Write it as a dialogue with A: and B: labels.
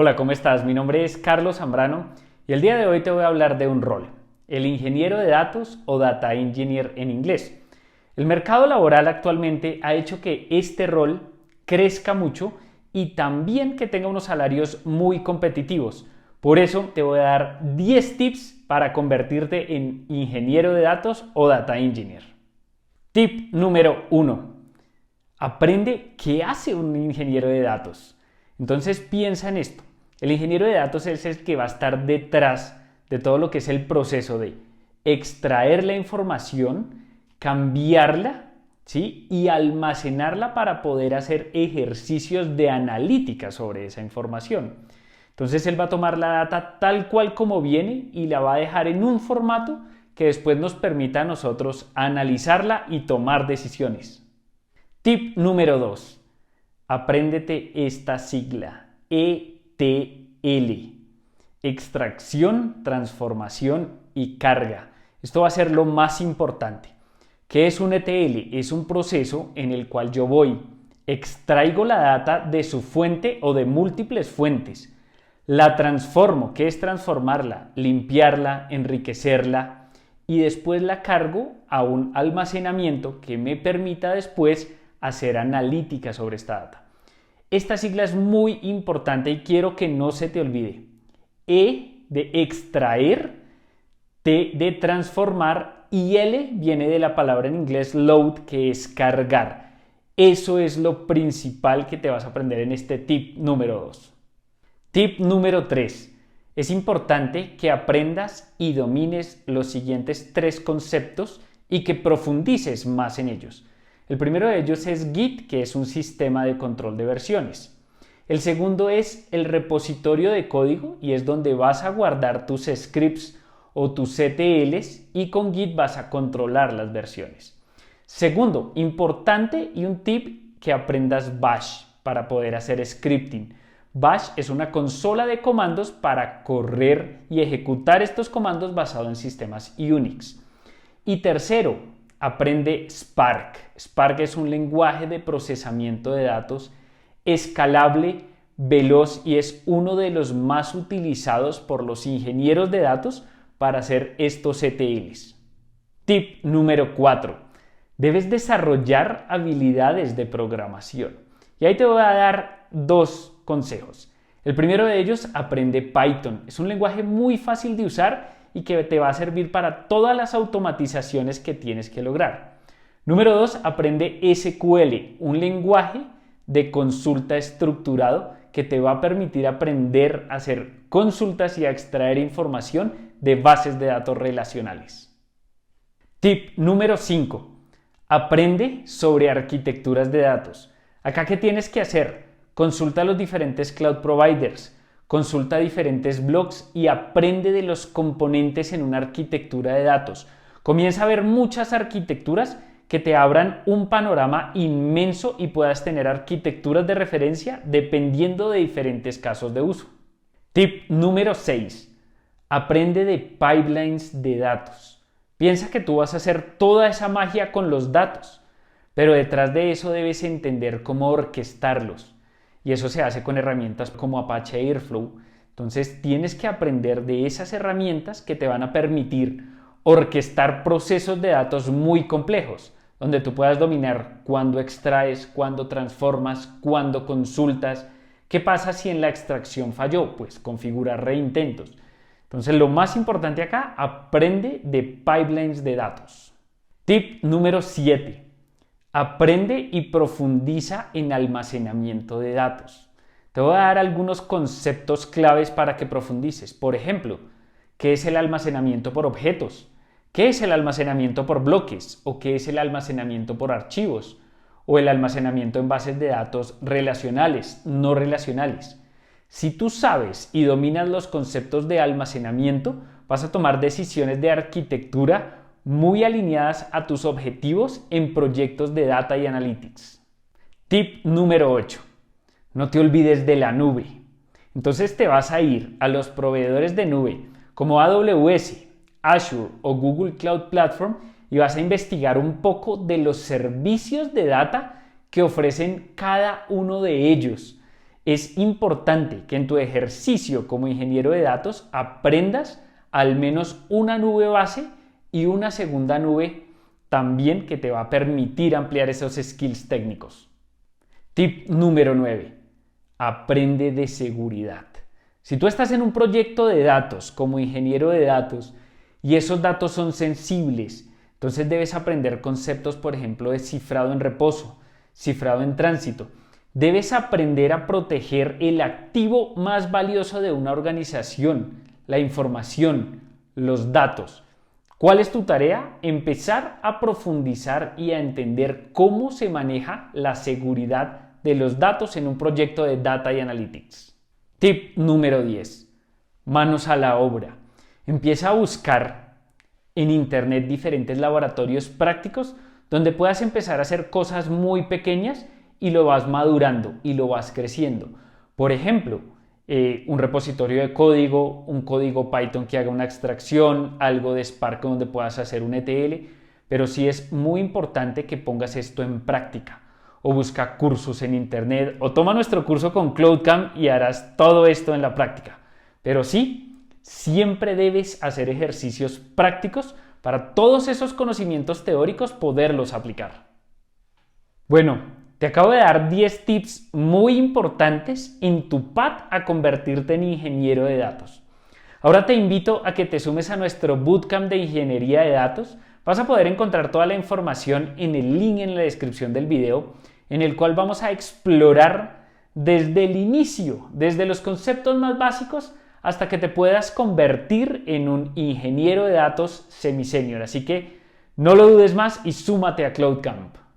A: Hola, ¿cómo estás? Mi nombre es Carlos Zambrano y el día de hoy te voy a hablar de un rol, el ingeniero de datos o data engineer en inglés. El mercado laboral actualmente ha hecho que este rol crezca mucho y también que tenga unos salarios muy competitivos. Por eso te voy a dar 10 tips para convertirte en ingeniero de datos o data engineer. Tip número 1. Aprende qué hace un ingeniero de datos. Entonces piensa en esto. El ingeniero de datos es el que va a estar detrás de todo lo que es el proceso de extraer la información, cambiarla, ¿sí? Y almacenarla para poder hacer ejercicios de analítica sobre esa información. Entonces él va a tomar la data tal cual como viene y la va a dejar en un formato que después nos permita a nosotros analizarla y tomar decisiones. Tip número 2. Apréndete esta sigla, ETL. Extracción, transformación y carga. Esto va a ser lo más importante. ¿Qué es un ETL? Es un proceso en el cual yo extraigo la data de su fuente o de múltiples fuentes. La transformo. ¿Qué es transformarla? Limpiarla, enriquecerla y después la cargo a un almacenamiento que me permita después hacer analítica sobre esta data. Esta sigla es muy importante y quiero que no se te olvide. E de extraer, T de transformar y L viene de la palabra en inglés load, que es cargar. Eso es lo principal que te vas a aprender en este tip número 2. Tip número 3. Es importante que aprendas y domines los siguientes 3 conceptos y que profundices más en ellos. El primero de ellos es Git, que es un sistema de control de versiones. El segundo es el repositorio de código y es donde vas a guardar tus scripts o tus CTLs y con Git vas a controlar las versiones. Segundo, importante y un tip, que aprendas Bash para poder hacer scripting. Bash es una consola de comandos para correr y ejecutar estos comandos basado en sistemas Unix. Y tercero, aprende Spark. Spark es un lenguaje de procesamiento de datos escalable, veloz y es uno de los más utilizados por los ingenieros de datos para hacer estos ETLs. Tip número 4. Debes desarrollar habilidades de programación. Y ahí te voy a dar 2 consejos. El primero de ellos, aprende Python. Es un lenguaje muy fácil de usar y que te va a servir para todas las automatizaciones que tienes que lograr. Número 2, aprende SQL, un lenguaje de consulta estructurado que te va a permitir aprender a hacer consultas y a extraer información de bases de datos relacionales. Tip número 5, aprende sobre arquitecturas de datos. Acá, ¿qué tienes que hacer? Consulta a los diferentes cloud providers. Consulta diferentes blogs y aprende de los componentes en una arquitectura de datos. Comienza a ver muchas arquitecturas que te abran un panorama inmenso y puedas tener arquitecturas de referencia dependiendo de diferentes casos de uso. Tip número 6. Aprende de pipelines de datos. Piensa que tú vas a hacer toda esa magia con los datos, pero detrás de eso debes entender cómo orquestarlos. Y eso se hace con herramientas como Apache Airflow. Entonces tienes que aprender de esas herramientas que te van a permitir orquestar procesos de datos muy complejos, donde tú puedas dominar cuándo extraes, cuándo transformas, cuándo consultas. ¿Qué pasa si en la extracción falló? Pues configurar reintentos. Entonces lo más importante acá, aprende de pipelines de datos. Tip número 7. Aprende y profundiza en almacenamiento de datos. Te voy a dar algunos conceptos claves para que profundices. Por ejemplo, ¿qué es el almacenamiento por objetos? ¿Qué es el almacenamiento por bloques? ¿O qué es el almacenamiento por archivos? ¿O el almacenamiento en bases de datos relacionales, no relacionales? Si tú sabes y dominas los conceptos de almacenamiento, vas a tomar decisiones de arquitectura muy alineadas a tus objetivos en proyectos de Data y Analytics. Tip número 8. No te olvides de la nube. Entonces te vas a ir a los proveedores de nube como AWS, Azure o Google Cloud Platform y vas a investigar un poco de los servicios de data que ofrecen cada uno de ellos. es importante que en tu ejercicio como ingeniero de datos aprendas al menos una nube base y una segunda nube también que te va a permitir ampliar esos skills técnicos. Tip número 9. Aprende de seguridad. Si tú estás en un proyecto de datos como ingeniero de datos y esos datos son sensibles, entonces debes aprender conceptos, por ejemplo, de cifrado en reposo, cifrado en tránsito. Debes aprender a proteger el activo más valioso de una organización, la información, los datos. ¿Cuál es tu tarea? Empezar a profundizar y a entender cómo se maneja la seguridad de los datos en un proyecto de Data y Analytics. Tip número 10. Manos a la obra. Empieza a buscar en internet diferentes laboratorios prácticos donde puedas empezar a hacer cosas muy pequeñas y lo vas madurando y lo vas creciendo. Por ejemplo, un repositorio de código, un código Python que haga una extracción, algo de Spark donde puedas hacer un ETL, pero sí es muy importante que pongas esto en práctica. O busca cursos en internet, o toma nuestro curso con CloudCamp y harás todo esto en la práctica. Pero sí, siempre debes hacer ejercicios prácticos para todos esos conocimientos teóricos poderlos aplicar. Bueno, te acabo de dar 10 tips muy importantes en tu path a convertirte en ingeniero de datos. Ahora te invito a que te sumes a nuestro bootcamp de ingeniería de datos. Vas a poder encontrar toda la información en el link en la descripción del video, en el cual vamos a explorar desde el inicio, desde los conceptos más básicos hasta que te puedas convertir en un ingeniero de datos semi-senior. Así que no lo dudes más y súmate a CloudCamp.